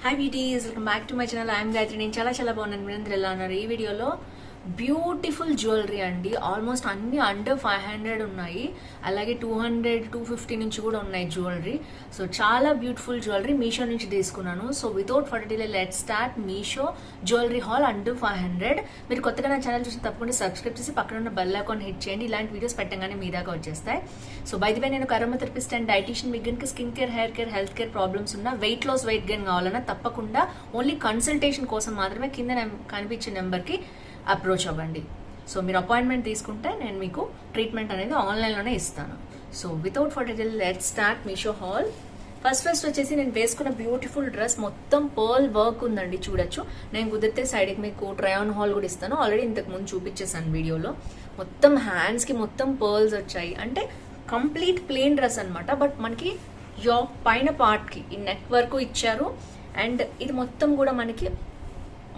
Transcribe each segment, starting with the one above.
Hi beauties, welcome back to my channel. I am Gayatri. నేను చాలా బాగున్నాను. మీరందరూ ఎలా ఉన్నారు? ఈ వీడియోలో బ్యూటిఫుల్ జ్యువెలరీ అండి. ఆల్మోస్ట్ అన్ని అండర్ 500 ఉన్నాయి. అలాగే 200, 250 నుంచి కూడా ఉన్నాయి జ్యువెలరీ. సో చాలా బ్యూటిఫుల్ జ్యువెలరీ మీషో నుంచి తీసుకున్నాను. So without further delay let start Meesho jewellery hall under 500. మీరు కొత్తగా నా ఛానల్ చూసి తప్పకుండా సబ్స్క్రైబ్ చేసి పక్కన ఉన్న బెల్ ఐకాన్ హిట్ చేయండి. ఇలాంటి వీడియోస్ పెట్టగానే మీ దాకా వచ్చేస్తాయి. సో బై ది వే నేను కరోమా థెరపిస్ట్ అండ్ డైటీషియన్. మీకు కనుక skin care, hair care, health care problems ఉన్నా, వెయిట్ లాస్, వెయిట్ గెయిన్ కావాలన్నా తప్పకుండా ఓన్లీ కన్సల్టేషన్ కోసం మాత్రమే కింద కనిపించే నెంబర్కి అప్రోచ్ అవ్వండి. సో మీరు అపాయింట్మెంట్ తీసుకుంటే నేను మీకు ట్రీట్మెంట్ అనేది ఆన్లైన్లోనే ఇస్తాను. So without further delay let start Meesho hall. First వచ్చేసి నేను వేసుకున్న బ్యూటిఫుల్ డ్రెస్ మొత్తం పర్ల్ వర్క్ ఉందండి, చూడొచ్చు. నేను కుదిరితే సైడ్కి మీకు ట్రై ఆన్ హాల్ కూడా ఇస్తాను. ఆల్రెడీ ఇంతకు ముందు చూపించేసాను వీడియోలో. మొత్తం హ్యాండ్స్కి మొత్తం పర్ల్స్ వచ్చాయి. అంటే కంప్లీట్ ప్లెయిన్ డ్రెస్ అనమాట. బట్ మనకి యోక్ పైన పార్ట్కి ఈ నెక్ వరకు ఇచ్చారు. అండ్ ఇది మొత్తం కూడా మనకి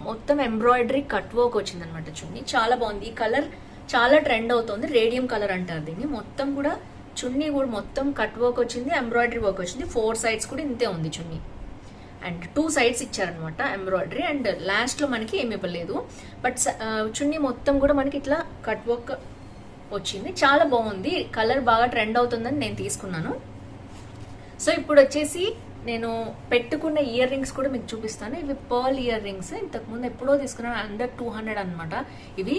మొత్తం ఎంబ్రాయిడరీ కట్ వర్క్ వచ్చింది అనమాట. చున్నీ చాలా బాగుంది. ఈ కలర్ చాలా ట్రెండ్ అవుతుంది, రేడియం కలర్ అంటారు దీన్ని. మొత్తం కూడా చున్నీ కూడా మొత్తం కట్ వర్క్ వచ్చింది, ఎంబ్రాయిడరీ వర్క్ వచ్చింది. 4 sides కూడా ఇంతే ఉంది చున్నీ. అండ్ 2 sides ఇచ్చారనమాట ఎంబ్రాయిడరీ. అండ్ లాస్ట్లో మనకి ఏమి ఇవ్వలేదు. బట్ చున్నీ మొత్తం కూడా మనకి ఇట్లా కట్ వర్క్ వచ్చింది. చాలా బాగుంది. కలర్ బాగా ట్రెండ్ అవుతుందని నేను తీసుకున్నాను. సో ఇప్పుడు వచ్చేసి నేను పెట్టుకున్న ఇయర్ రింగ్స్ కూడా మీకు చూపిస్తాను. ఇవి పర్ల్ ఇయర్ రింగ్స్. ఇంతకుముందు ఎప్పుడో తీసుకున్నాను, అండర్ 200 అనమాట. ఇవి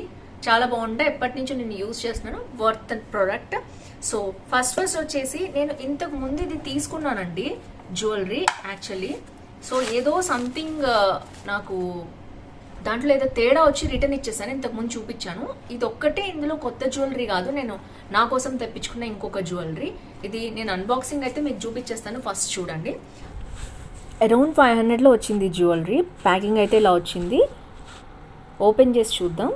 చాలా బాగుంటాయి. ఎప్పటి నుంచో నేను యూజ్ చేస్తున్నాను. Worth product. సో ఫస్ట్ వచ్చేసి నేను ఇంతకు ముందు ఇది తీసుకున్నానండి జ్యువెలరీ యాక్చువల్లీ. సో ఏదో సంథింగ్ నాకు దాంట్లో ఏదో తేడా వచ్చి రిటర్న్ ఇచ్చేసాను. ఇంతకు ముందు చూపించాను. ఇది ఒక్కటే ఇందులో కొత్త జ్యువెలరీ కాదు, నేను నా కోసం తెప్పించుకున్న ఇంకొక జ్యువెలరీ. ఇది నేను అన్బాక్సింగ్ అయితే మీకు చూపించేస్తాను. ఫస్ట్ చూడండి. అరౌండ్ 500లో వచ్చింది జ్యువెలరీ. ప్యాకింగ్ అయితే ఇలా వచ్చింది. ఓపెన్ చేసి చూద్దాం.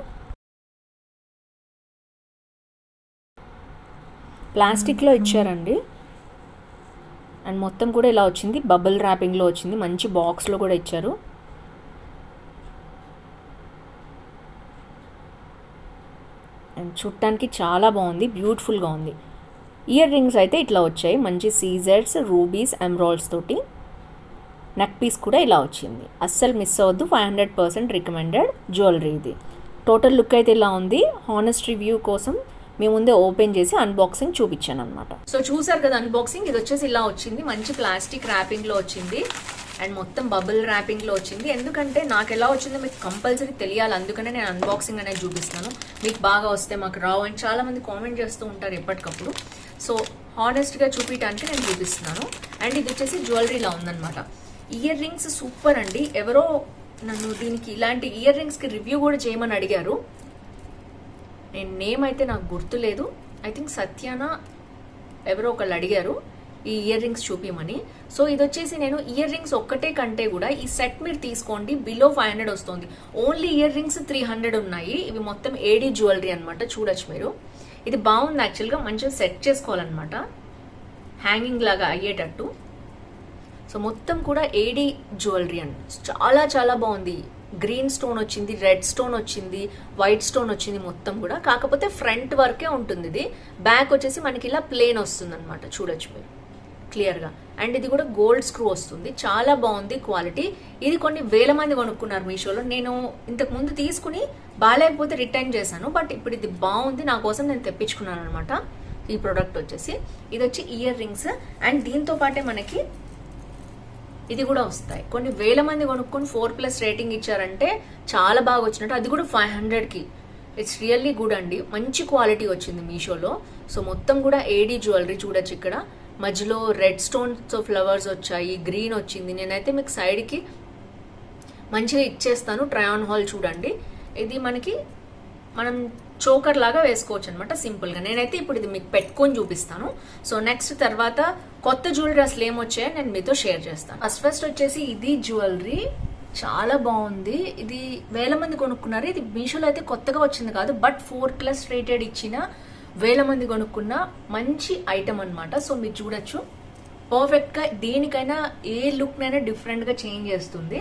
ప్లాస్టిక్లో ఇచ్చారండి. అండ్ మొత్తం కూడా ఇలా వచ్చింది. బబుల్ ర్యాపింగ్లో వచ్చింది. మంచి బాక్స్లో కూడా ఇచ్చారు. అండ్ చూడటానికి చాలా బాగుంది, బ్యూటిఫుల్గా ఉంది. ఇయర్ రింగ్స్ అయితే ఇట్లా వచ్చాయి. మంచి సీజర్స్, రూబీస్, ఎమరాల్డ్స్ తోటి. నెక్ పీస్ కూడా ఇలా వచ్చింది. అస్సలు మిస్ అవ్వద్దు. 500% రికమెండెడ్ జ్యువెలరీ ఇది. టోటల్ లుక్ అయితే ఇలా ఉంది. హానెస్ట్ రివ్యూ కోసం మీ ముందే ఓపెన్ చేసి అన్బాక్సింగ్ చూపించాను అనమాట. సో చూసారు కదా అన్బాక్సింగ్. ఇది వచ్చేసి ఇలా వచ్చింది. మంచి ప్లాస్టిక్ ర్యాపింగ్లో వచ్చింది. అండ్ మొత్తం బబుల్ ర్యాపింగ్లో వచ్చింది. ఎందుకంటే నాకు ఎలా వచ్చిందో మీకు కంపల్సరీ తెలియాలి, అందుకనే నేను అన్బాక్సింగ్ అనేది చూపిస్తాను. మీకు బాగా వస్తే మాకు రావు అని చాలామంది కామెంట్ చేస్తూ ఉంటారు ఎప్పటికప్పుడు. సో హానెస్ట్గా చూపించడానికి నేను చూపిస్తున్నాను. అండ్ ఇది వచ్చేసి జ్యువెలరీలా ఉందన్నమాట. ఇయర్ రింగ్స్ సూపర్ అండి. ఎవరో నన్ను దీనికి ఇలాంటి ఇయర్ రింగ్స్కి రివ్యూ కూడా చేయమని అడిగారు. నేను నేమ్ అయితే నాకు గుర్తులేదు. ఐ థింక్ సత్యానా ఎవరో ఒకళ్ళు అడిగారు ఈ ఇయర్ రింగ్స్ చూపించమని. సో ఇది వచ్చేసి నేను ఇయర్ రింగ్స్ ఒక్కటే కంటే కూడా ఈ సెట్ మీరు తీసుకోండి, బిలో 500 వస్తుంది. ఓన్లీ ఇయర్ రింగ్స్ 300 ఉన్నాయి. ఇవి మొత్తం ఏడీ జ్యువెలరీ అనమాట. చూడొచ్చు మీరు. ఇది బాగుంది యాక్చువల్గా. మంచిగా సెట్ చేసుకోవాలన్నమాట, హ్యాంగింగ్ లాగా అయ్యేటట్టు. సో మొత్తం కూడా ఏడీ జ్యువెలరీ అండి. చాలా బాగుంది. గ్రీన్ స్టోన్ వచ్చింది, రెడ్ స్టోన్ వచ్చింది, వైట్ స్టోన్ వచ్చింది మొత్తం కూడా. కాకపోతే ఫ్రంట్ వరకే ఉంటుంది ఇది. బ్యాక్ వచ్చేసి మనకి ఇలా ప్లేన్ వస్తుంది అనమాట. చూడొచ్చు మీరు క్లియర్గా. అండ్ ఇది కూడా గోల్డ్ స్క్రూ వస్తుంది. చాలా బాగుంది క్వాలిటీ. ఇది కొన్ని వేల మంది కొనుక్కున్నారు మీషోలో. నేను ఇంతకు ముందు తీసుకుని బాగాలేకపోతే రిటర్న్ చేశాను. బట్ ఇప్పుడు ఇది బాగుంది, నా కోసం నేను తెప్పించుకున్నాను అనమాట ఈ ప్రోడక్ట్ వచ్చేసి. ఇది వచ్చి ఇయర్ రింగ్స్. అండ్ దీంతో పాటే మనకి ఇది కూడా వస్తాయి. కొన్ని వేల మంది కొనుక్కొని 4+ రేటింగ్ ఇచ్చారంటే చాలా బాగా వచ్చినట్టు. అది కూడా 500కి. ఇట్స్ రియల్లీ గుడ్ అండి. మంచి క్వాలిటీ వచ్చింది మీషోలో. సో మొత్తం కూడా ఏడీ జ్యువెలరీ. చూడొచ్చు ఇక్కడ మధ్యలో రెడ్ స్టోన్స్ ఫ్లవర్స్ వచ్చాయి, గ్రీన్ వచ్చింది. నేనైతే మీకు సైడ్కి మంచిగా ఇచ్చేస్తాను. ట్రై ఆన్ హాల్ చూడండి. ఇది మనకి మనం చోకర్ లాగా వేసుకోవచ్చు అనమాట సింపుల్గా. నేనైతే ఇప్పుడు ఇది మీకు పెట్టుకొని చూపిస్తాను. సో నెక్స్ట్ తర్వాత కొత్త జ్యువెలరీ అసలు ఏమొచ్చాయో నేను మీతో షేర్ చేస్తాను. ఫస్ట్ వచ్చేసి ఇది జ్యువెలరీ. చాలా బాగుంది. ఇది వేల మంది కొనుక్కున్నారు. ఇది మీషోలో అయితే కొత్తగా వచ్చింది కాదు, బట్ 4+ రేటెడ్ ఇచ్చిన వేల మంది కొనుక్కున్న మంచి ఐటమ్ అనమాట. సో మీరు చూడొచ్చు పర్ఫెక్ట్గా దేనికైనా ఏ లుక్నైనా డిఫరెంట్గా చేంజ్ చేస్తుంది.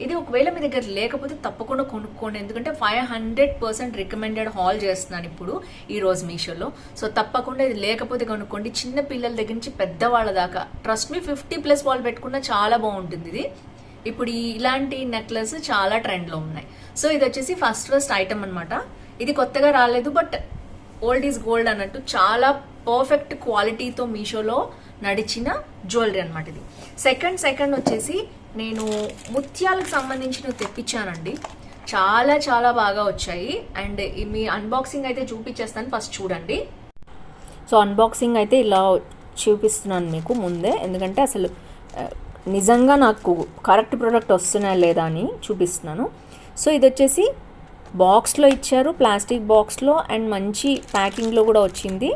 ఇది ఒకవేళ మీ దగ్గర లేకపోతే తప్పకుండా కొనుక్కోండి. ఎందుకంటే 500% రికమెండెడ్ హాల్ చేస్తున్నాను ఇప్పుడు ఈ రోజు మీషోలో. సో తప్పకుండా ఇది లేకపోతే కొనుక్కోండి. చిన్న పిల్లల దగ్గర నుంచి పెద్దవాళ్ళ దాకా ట్రస్ట్ మీ 50+ వాళ్ళు పెట్టుకున్నా చాలా బాగుంటుంది ఇది. ఇప్పుడు ఇలాంటి నెక్లెస్ చాలా ట్రెండ్లో ఉన్నాయి. సో ఇది వచ్చేసి ఫస్ట్ ఐటమ్ అనమాట. ఇది కొత్తగా రాలేదు, బట్ ఓల్డ్ ఈజ్ గోల్డ్ అన్నట్టు చాలా పర్ఫెక్ట్ క్వాలిటీతో మీషోలో నడిచిన జ్యువెలరీ అనమాట ఇది. సెకండ్ వచ్చేసి నేను ముత్యాలకు సంబంధించినవి తెప్పించానండి. చాలా చాలా బాగా వచ్చాయి. అండ్ మీ అన్బాక్సింగ్ అయితే చూపించేస్తాను, ఫస్ట్ చూడండి. సో అన్బాక్సింగ్ అయితే ఇలా చూపిస్తున్నాను మీకు ముందే, ఎందుకంటే అసలు నిజంగా నాకు కరెక్ట్ ప్రోడక్ట్ వస్తున్నాయా లేదా అని చూపిస్తున్నాను. సో ఇది వచ్చేసి బాక్స్లో ఇచ్చారు, ప్లాస్టిక్ బాక్స్లో, అండ్ మంచి ప్యాకింగ్లో కూడా వచ్చింది,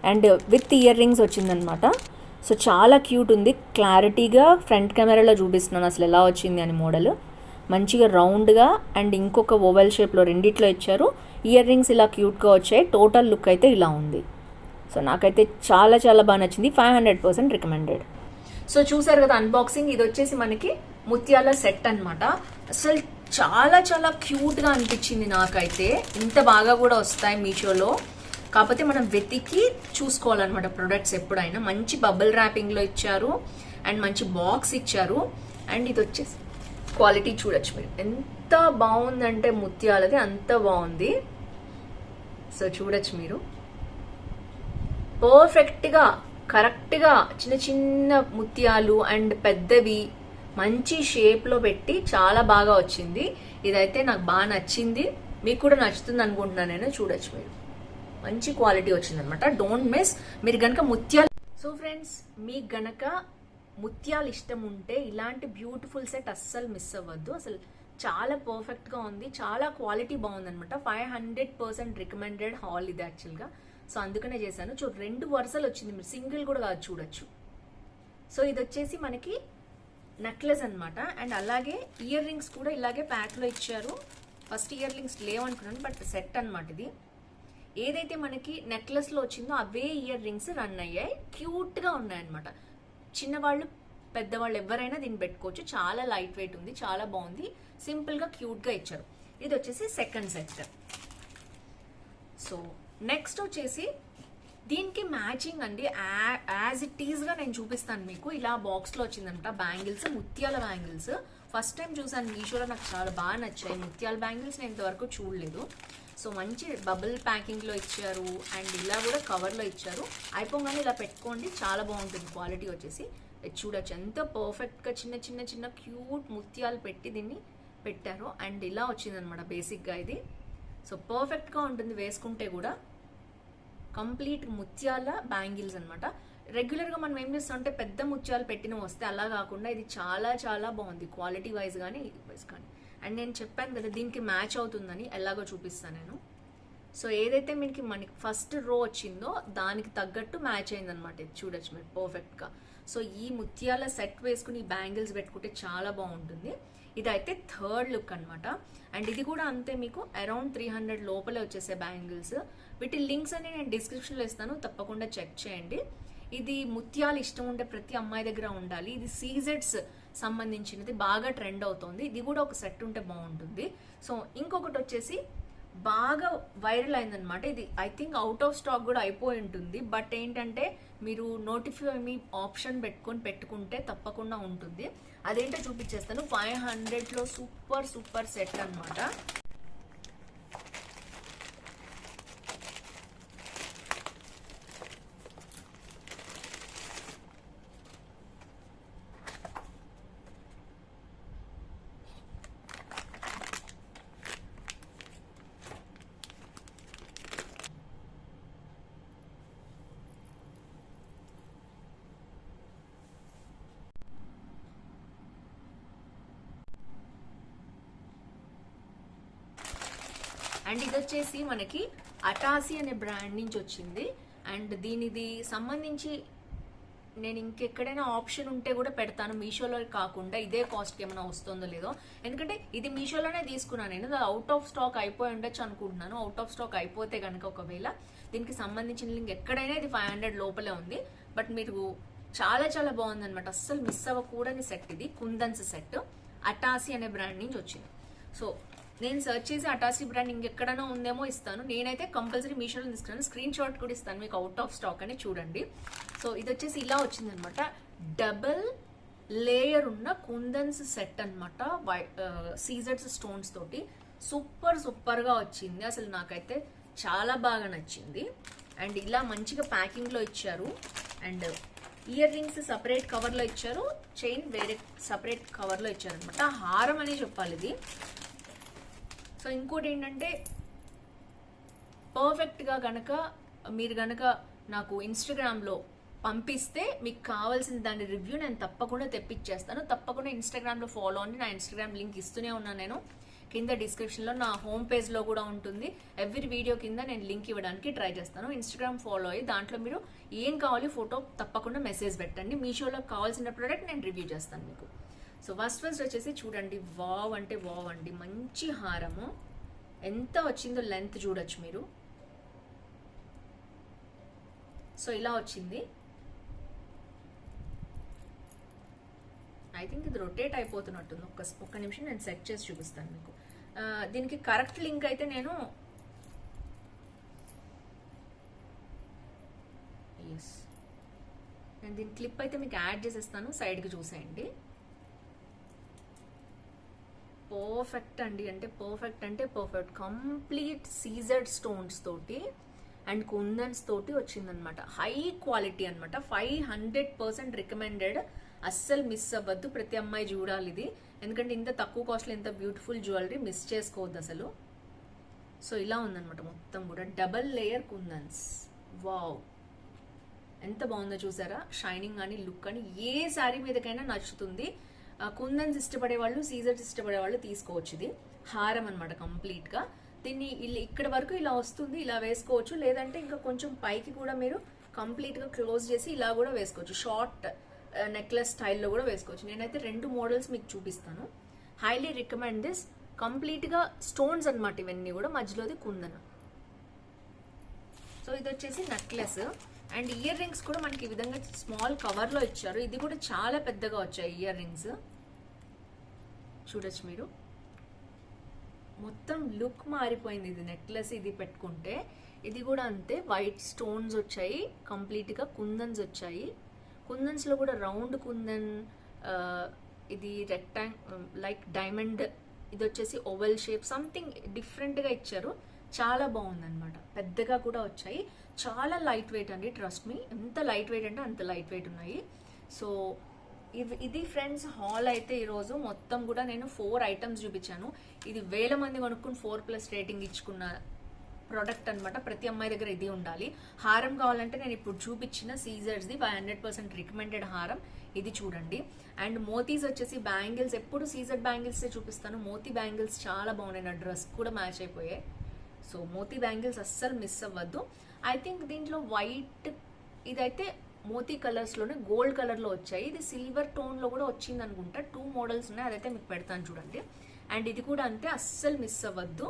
అండ్ విత్ ఇయర్ రింగ్స్ వచ్చిందనమాట. సో చాలా క్యూట్ ఉంది. క్లారిటీగా ఫ్రంట్ కెమెరాలో చూపిస్తున్నాను అసలు ఎలా వచ్చింది అని మోడల్. మంచిగా రౌండ్గా అండ్ ఇంకొక ఓవెల్ షేప్లో రెండిట్లో ఇచ్చారు. ఇయర్ రింగ్స్ ఇలా క్యూట్గా వచ్చాయి. టోటల్ లుక్ అయితే ఇలా ఉంది. సో నాకైతే చాలా చాలా బాగా నచ్చింది. 500% రికమెండెడ్. సో చూసారు కదా అన్బాక్సింగ్. ఇది వచ్చేసి మనకి ముత్యాల సెట్ అనమాట. అసలు చాలా చాలా క్యూట్గా అనిపించింది నాకైతే. ఇంత బాగా కూడా వస్తాయి మీషోలో, కాకపోతే మనం వెతికి చూసుకోవాలన్నమాట ప్రొడక్ట్స్ ఎప్పుడైనా. మంచి బబుల్ ర్యాపింగ్లో ఇచ్చారు అండ్ మంచి బాక్స్ ఇచ్చారు. అండ్ ఇది వచ్చేసి క్వాలిటీ చూడొచ్చు మీరు, ఎంత బాగుందంటే ముత్యాలది అంత బాగుంది. సో చూడొచ్చు మీరు, పర్ఫెక్ట్గా కరెక్ట్గా చిన్న చిన్న ముత్యాలు అండ్ పెద్దవి మంచి షేప్లో పెట్టి చాలా బాగా వచ్చింది. ఇదైతే నాకు బాగా నచ్చింది, మీకు కూడా నచ్చుతుంది అనుకుంటున్నాను నేను. చూడొచ్చు మీరు, మంచి క్వాలిటీ వచ్చిందనమాట. Don't miss. మీరు గనక ముత్యాలు, సో ఫ్రెండ్స్ మీకు గనక ముత్యాలు ఇష్టం ఉంటే ఇలాంటి బ్యూటిఫుల్ సెట్ అస్సలు మిస్ అవ్వద్దు. అసలు చాలా పర్ఫెక్ట్గా ఉంది, చాలా క్వాలిటీ బాగుందనమాట. 500% రికమెండెడ్ హాల్ ఇది యాక్చువల్గా. సో అందుకనే చేశాను. 2 వరుసలు వచ్చింది, మీరు సింగిల్ కూడా కాదు చూడొచ్చు. సో ఇది వచ్చేసి మనకి నెక్లెస్ అనమాట. అండ్ అలాగే ఇయర్ రింగ్స్ కూడా ఇలాగే ప్యాక్లో ఇచ్చారు. ఫస్ట్ ఇయర్ రింగ్స్ లేవనుకున్నాను, బట్ సెట్ అనమాట ఇది. ఏదైతే మనకి నెక్లెస్లో వచ్చిందో అవే ఇయర్ రింగ్స్ రన్ అయ్యాయి. క్యూట్గా ఉన్నాయన్నమాట. చిన్నవాళ్ళు పెద్దవాళ్ళు ఎవరైనా దీన్ని పెట్టుకోవచ్చు. చాలా లైట్ వెయిట్ ఉంది, చాలా బాగుంది, సింపుల్గా క్యూట్గా ఇచ్చారు. ఇది వచ్చేసి సెకండ్ సెట్. సో నెక్స్ట్ వచ్చేసి దీనికి మ్యాచింగ్ అండి, యాజ్ ఇట్ ఈజ్గా నేను చూపిస్తాను మీకు. ఇలా బాక్స్లో వచ్చిందంట బ్యాంగిల్స్, ముత్యాల బ్యాంగిల్స్. ఫస్ట్ టైం చూసాను మీషోలో, నాకు చాలా బాగా నచ్చాయి ముత్యాల బ్యాంగిల్స్. నేను ఇంతవరకు చూడలేదు. సో మంచి బబుల్ ప్యాకింగ్లో ఇచ్చారు అండ్ ఇలా కూడా కవర్లో ఇచ్చారు. అయిపోగానే ఇలా పెట్టుకోండి, చాలా బాగుంటుంది క్వాలిటీ వచ్చేసి. చూడొచ్చు ఎంత పర్ఫెక్ట్గా చిన్న చిన్న చిన్న క్యూట్ ముత్యాలు పెట్టి దీన్ని పెట్టారు. అండ్ ఇలా వచ్చిందనమాట బేసిక్గా ఇది. సో పర్ఫెక్ట్గా ఉంటుంది వేసుకుంటే కూడా. కంప్లీట్ ముత్యాల బ్యాంగిల్స్ అనమాట. రెగ్యులర్గా మనం ఏం చేస్తామంటే పెద్ద ముత్యాలు పెట్టినవి వస్తే, అలా కాకుండా ఇది చాలా చాలా బాగుంది క్వాలిటీ వైజ్ కానీ వైజ్ కానీ. అండ్ నేను చెప్పాను కదా దీనికి మ్యాచ్ అవుతుందని, ఎలాగో చూపిస్తాను నేను. సో ఏదైతే మనకి ఫస్ట్ రో వచ్చిందో దానికి తగ్గట్టు మ్యాచ్ అయిందనమాట. ఇది చూడొచ్చు మీరు పర్ఫెక్ట్గా. సో ఈ ముత్యాల సెట్ వేసుకుని ఈ బ్యాంగిల్స్ పెట్టుకుంటే చాలా బాగుంటుంది. ఇదైతే థర్డ్ లుక్ అనమాట. అండ్ ఇది కూడా అంతే, మీకు అరౌండ్ 300 లోపలే వచ్చేసే బ్యాంగిల్స్. వీటి లింక్స్ అని నేను డిస్క్రిప్షన్లో ఇస్తాను, తప్పకుండా చెక్ చేయండి. ఇది ముత్యాలు ఇష్టం ఉంటే ప్రతి అమ్మాయి దగ్గర ఉండాలి. ఇది సీజెడ్స్ సంబంధించినది, బాగా ట్రెండ్ అవుతుంది. ఇది కూడా ఒక సెట్ ఉంటే బాగుంటుంది. సో ఇంకొకటి వచ్చేసి బాగా వైరల్ అయిందనమాట. ఇది I think out of stock కూడా అయిపోయి ఉంటుంది, బట్ ఏంటంటే మీరు నోటిఫై మీ ఆప్షన్ పెట్టుకుంటే తప్పకుండా ఉంటుంది. అదేంటో చూపించేస్తాను. 500లో సూపర్ సెట్ అనమాట. అండ్ ఇది వచ్చేసి మనకి అటాసి అనే బ్రాండ్ నుంచి వచ్చింది. అండ్ దీనిది సంబంధించి నేను ఇంకెక్కడైనా ఆప్షన్ ఉంటే కూడా పెడతాను, మీషోలో కాకుండా. ఇదే కాస్ట్కి ఏమైనా వస్తుందో లేదో, ఎందుకంటే ఇది మీషోలోనే తీసుకున్నాను నేను. అది అవుట్ ఆఫ్ స్టాక్ అయిపోయి ఉండొచ్చు అనుకుంటున్నాను. అవుట్ ఆఫ్ స్టాక్ అయిపోతే కనుక ఒకవేళ దీనికి సంబంధించిన లింక్ ఎక్కడైనా ఇది 500 లోపలే ఉంది. బట్ మీరు చాలా చాలా బాగుందనమాట, అస్సలు మిస్ అవ్వకూడని సెట్ ఇది. కుందన్స్ సెట్ అటాసి అనే బ్రాండ్ నుంచి వచ్చింది. సో నేను సెర్చ్ చేసి అటాసి బ్రాండ్ ఇంకెక్కడైనా ఉందేమో ఇస్తాను. నేనైతే కంపల్సరీ మీషోలో తీసుకున్నాను, స్క్రీన్ షాట్ కూడా ఇస్తాను మీకు అవుట్ ఆఫ్ స్టాక్ అని చూడండి. సో ఇది వచ్చేసి ఇలా వచ్చిందనమాట. డబుల్ లేయర్ ఉన్న కుందన్స్ సెట్ అనమాట, సీజర్స్ స్టోన్స్ తోటి సూపర్గా వచ్చింది. అసలు నాకైతే చాలా బాగా నచ్చింది. అండ్ ఇలా మంచిగా ప్యాకింగ్లో ఇచ్చారు. అండ్ ఇయర్ రింగ్స్ సపరేట్ కవర్లో ఇచ్చారు, చైన్ వేరే సపరేట్ కవర్లో ఇచ్చారు అనమాట. హారం అని చెప్పాలి ఇది. సో ఇంకోటి ఏంటంటే పర్ఫెక్ట్గా గనక మీరు గనక నాకు ఇన్స్టాగ్రామ్లో పంపిస్తే మీకు కావాల్సిన దాని రివ్యూ నేను తప్పకుండా తెప్పించేస్తాను. తప్పకుండా ఇన్స్టాగ్రామ్లో ఫాలో అని, నా ఇన్స్టాగ్రామ్ లింక్ ఇస్తూనే ఉన్నాను నేను. కింద డిస్క్రిప్షన్లో నా హోమ్ పేజ్లో కూడా ఉంటుంది. ఎవ్రీ వీడియో కింద నేను లింక్ ఇవ్వడానికి ట్రై చేస్తాను. ఇన్స్టాగ్రామ్ ఫాలో అయ్యి దాంట్లో మీరు ఏం కావాలి ఫోటో తప్పకుండా మెసేజ్ పెట్టండి. మీషోలో కావాల్సిన ప్రోడక్ట్ నేను రివ్యూ చేస్తాను మీకు. సో ఫస్ట్ వచ్చేసి చూడండి, వావ్ అంటే వావ్ అండి. మంచి హారము, ఎంత వచ్చిందో లెంత్ చూడొచ్చు మీరు. సో ఇలా వచ్చింది. ఐ థింక్ ఇది రొటేట్ అయిపోతున్నట్టుంది. ఒక్క నిమిషం నేను సెట్ చేసి చూపిస్తాను మీకు. దీనికి కరెక్ట్ లింక్ అయితే నేను దీని క్లిప్ అయితే మీకు యాడ్ చేసేస్తాను, సైడ్కి చూసేయండి. పర్ఫెక్ట్ అండి, అంటే పర్ఫెక్ట్ కంప్లీట్ సీజర్డ్ స్టోన్స్ తోటి అండ్ కుందన్స్ తోటి వచ్చిందనమాట. హై క్వాలిటీ అనమాట. 500% రికమెండెడ్. అస్సలు మిస్ అవ్వద్దు, ప్రతి అమ్మాయి చూడాలి ఇది. ఎందుకంటే ఇంత తక్కువ కాస్ట్లో ఇంత బ్యూటిఫుల్ జ్యువెలరీ మిస్ చేసుకోవద్దు అసలు. సో ఇలా ఉందనమాట మొత్తం కూడా. డబల్ లేయర్ కుందన్స్. వావ్, ఎంత బాగుందో చూసారా? షైనింగ్ కానీ లుక్ కానీ ఏ శారీ మీదకైనా నచ్చుతుంది. కుందన్స్ ఇష్టపడే వాళ్ళు, సీజర్స్ ఇష్టపడే వాళ్ళు తీసుకోవచ్చు. ఇది హారం అనమాట కంప్లీట్గా. దీన్ని ఇక్కడ వరకు ఇలా వస్తుంది, ఇలా వేసుకోవచ్చు. లేదంటే ఇంకా కొంచెం పైకి కూడా మీరు కంప్లీట్గా క్లోజ్ చేసి ఇలా కూడా వేసుకోవచ్చు. షార్ట్ నెక్లెస్ స్టైల్లో కూడా వేసుకోవచ్చు. నేనైతే 2 మోడల్స్ మీకు చూపిస్తాను. Highly recommend this. కంప్లీట్గా స్టోన్స్ అనమాట ఇవన్నీ కూడా, మధ్యలోది కుందన. సో ఇది వచ్చేసి నెక్లెస్. అండ్ ఇయర్ రింగ్స్ కూడా మనకి ఈ విధంగా స్మాల్ కవర్లో ఇచ్చారు. ఇది కూడా చాలా పెద్దగా వచ్చాయి ఇయర్ రింగ్స్, చూడొచ్చు మీరు. మొత్తం లుక్ మారిపోయింది. ఇది నెక్లెస్ ఇది పెట్టుకుంటే. ఇది కూడా అంతే, వైట్ స్టోన్స్ వచ్చాయి, కంప్లీట్గా కుందన్స్ వచ్చాయి. కుందన్స్లో కూడా రౌండ్ కుందన్, ఇది లైక్ డైమండ్, ఇది వచ్చేసి ఓవెల్ షేప్, సంథింగ్ డిఫరెంట్గా ఇచ్చారు. చాలా బాగుందన్నమాట. పెద్దగా కూడా వచ్చాయి. చాలా లైట్ వెయిట్ అండి, ట్రస్ట్ మీ. ఎంత లైట్ వెయిట్ అంటే అంత లైట్ వెయిట్ ఉన్నాయి. సో ఇది ఫ్రెండ్స్ హాల్ అయితే ఈరోజు మొత్తం కూడా నేను 4 ఐటమ్స్ చూపించాను. ఇది 1000 మంది కొనుక్కుని 4+ రేటింగ్ ఇచ్చుకున్న ప్రోడక్ట్ అనమాట. ప్రతి అమ్మాయి దగ్గర ఇది ఉండాలి. హారం కావాలంటే నేను ఇప్పుడు చూపించిన సీజర్స్ది 100% రికమెండెడ్ హారం ఇది చూడండి. అండ్ మోతీస్ వచ్చేసి బ్యాంగిల్స్, ఎప్పుడు సీజర్ బ్యాంగిల్సే చూపిస్తాను. మోతీ బ్యాంగిల్స్ చాలా బాగున్నాయి, నా డ్రెస్ కూడా మ్యాచ్ అయిపోయాయి. సో మోతీ బ్యాంగిల్స్ అస్సలు మిస్ అవ్వద్దు. ఐ థింక్ దీంట్లో వైట్, ఇదైతే మోతీ కలర్స్లోనే గోల్డ్ కలర్లో వచ్చాయి. ఇది సిల్వర్ టోన్లో కూడా వచ్చింది అనుకుంటా. 2 మోడల్స్ ఉన్నాయి, అదైతే మీకు పెడతాను చూడండి. అండ్ ఇది కూడా అంతే, అస్సలు మిస్ అవ్వద్దు.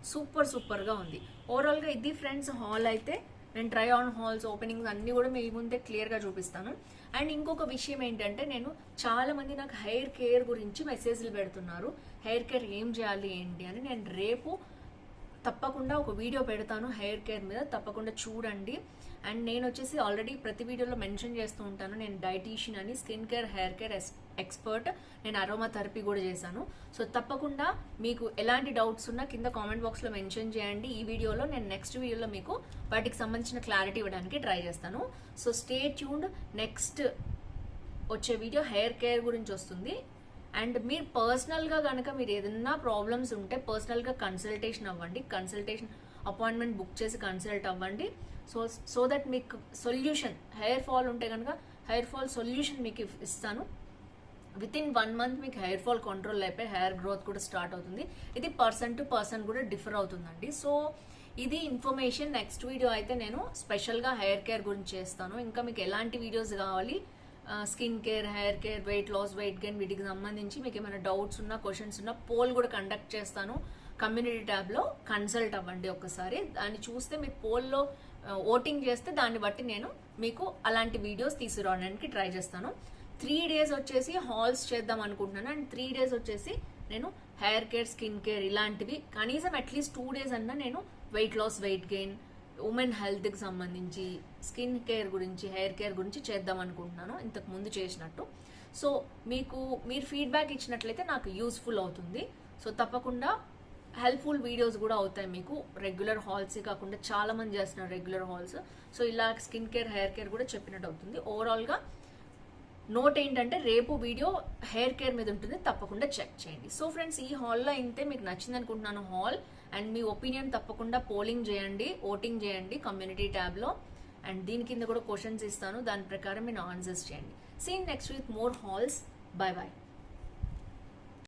సూపర్గా ఉంది. ఓవరాల్గా ఇది ఫ్రెండ్స్ హాల్ అయితే. నేను ట్రై ఆన్ హాల్స్, ఓపెనింగ్స్ అన్నీ కూడా మీ ముందే క్లియర్గా చూపిస్తాను. అండ్ ఇంకొక విషయం ఏంటంటే, నేను చాలా మంది నాకు హెయిర్ కేర్ గురించి మెసేజ్లు పెడుతున్నారు. హెయిర్ కేర్ ఏం చేయాలి ఏంటి అని. నేను రేపు తప్పకుండా ఒక వీడియో పెడతాను హెయిర్ కేర్ మీద, తప్పకుండా చూడండి. అండ్ నేను వచ్చేసి ఆల్రెడీ ప్రతి వీడియోలో మెన్షన్ చేస్తూ ఉంటాను, నేను డైటీషియన్ అని, skin care, hair care expert. నేను అరోమా థెరపీ కూడా చేశాను. సో తప్పకుండా మీకు ఎలాంటి డౌట్స్ ఉన్నా కింద కామెంట్ బాక్స్లో మెన్షన్ చేయండి. ఈ వీడియోలో నేను నెక్స్ట్ వీడియోలో మీకు వాటికి సంబంధించిన క్లారిటీ ఇవ్వడానికి ట్రై చేస్తాను. So stay tuned. నెక్స్ట్ వచ్చే వీడియో హెయిర్ కేర్ గురించి వస్తుంది. అండ్ మీరు పర్సనల్గా కనుక మీరు ఏదైనా ప్రాబ్లమ్స్ ఉంటే పర్సనల్గా కన్సల్టేషన్ అవ్వండి. కన్సల్టేషన్ అపాయింట్మెంట్ బుక్ చేసి కన్సల్ట్ అవ్వండి. సో దట్ మీకు సొల్యూషన్, హెయిర్ ఫాల్ ఉంటే కనుక హెయిర్ ఫాల్ సొల్యూషన్ మీకు ఇస్తాను. వితిన్ 1 మంత్ మీకు హెయిర్ ఫాల్ కంట్రోల్ అయిపోయి హెయిర్ గ్రోత్ కూడా స్టార్ట్ అవుతుంది. ఇది పర్సన్ టు పర్సన్ కూడా డిఫర్ అవుతుందండి. సో ఇది ఇన్ఫర్మేషన్. నెక్స్ట్ వీడియో అయితే నేను స్పెషల్గా హెయిర్ కేర్ గురించి చేస్తాను. ఇంకా మీకు ఎలాంటి వీడియోస్ కావాలి, skin care, hair care, weight loss, weight gain, వీటికి సంబంధించి మీకు ఏమైనా డౌట్స్ ఉన్నా, క్వశ్చన్స్ ఉన్నా పోల్ కూడా కండక్ట్ చేస్తాను. కమ్యూనిటీ ట్యాబ్లో కన్సల్ట్ అవ్వండి ఒకసారి. దాన్ని చూస్తే మీరు పోల్లో ఓటింగ్ చేస్తే దాన్ని బట్టి నేను మీకు అలాంటి వీడియోస్ తీసుకురావడానికి ట్రై చేస్తాను. 3 days వచ్చేసి హాల్స్ చేద్దాం అనుకుంటున్నాను. అండ్ 3 days వచ్చేసి నేను హెయిర్ కేర్, స్కిన్ కేర్ ఇలాంటివి కనీసం అట్లీస్ట్ 2 days అన్నా నేను weight loss, weight gain, women హెల్త్కి సంబంధించి, స్కిన్ కేర్ గురించి, హెయిర్ కేర్ గురించి చేద్దాం అనుకుంటున్నాను, ఇంతకు ముందు చేసినట్టు. సో మీరు ఫీడ్బ్యాక్ ఇచ్చినట్లయితే నాకు యూస్ఫుల్ అవుతుంది. సో తప్పకుండా హెల్ప్ఫుల్ వీడియోస్ కూడా అవుతాయి మీకు. రెగ్యులర్ హాల్స్ కాకుండా చాలా మంది చేస్తున్నారు రెగ్యులర్ హాల్స్. సో ఇలా స్కిన్ కేర్, హెయిర్ కేర్ కూడా చెప్పినట్టు అవుతుంది. ఓవరాల్గా నోట్ ఏంటంటే రేపు వీడియో హెయిర్ కేర్ మీద ఉంటుంది, తప్పకుండా చెక్ చేయండి. సో ఫ్రెండ్స్, ఈ హాల్లో అయితే మీకు నచ్చింది అనుకుంటున్నాను హాల్. అండ్ మీ ఒపీనియన్ తప్పకుండా పోలింగ్ చేయండి, ఓటింగ్ చేయండి కమ్యూనిటీ ట్యాబ్లో. అండ్ దీని కింద కూడా క్వశ్చన్స్ ఇస్తాను, దాని ప్రకారం మీరు ఆన్సర్స్ చేయండి. See next with more hauls. Bye by.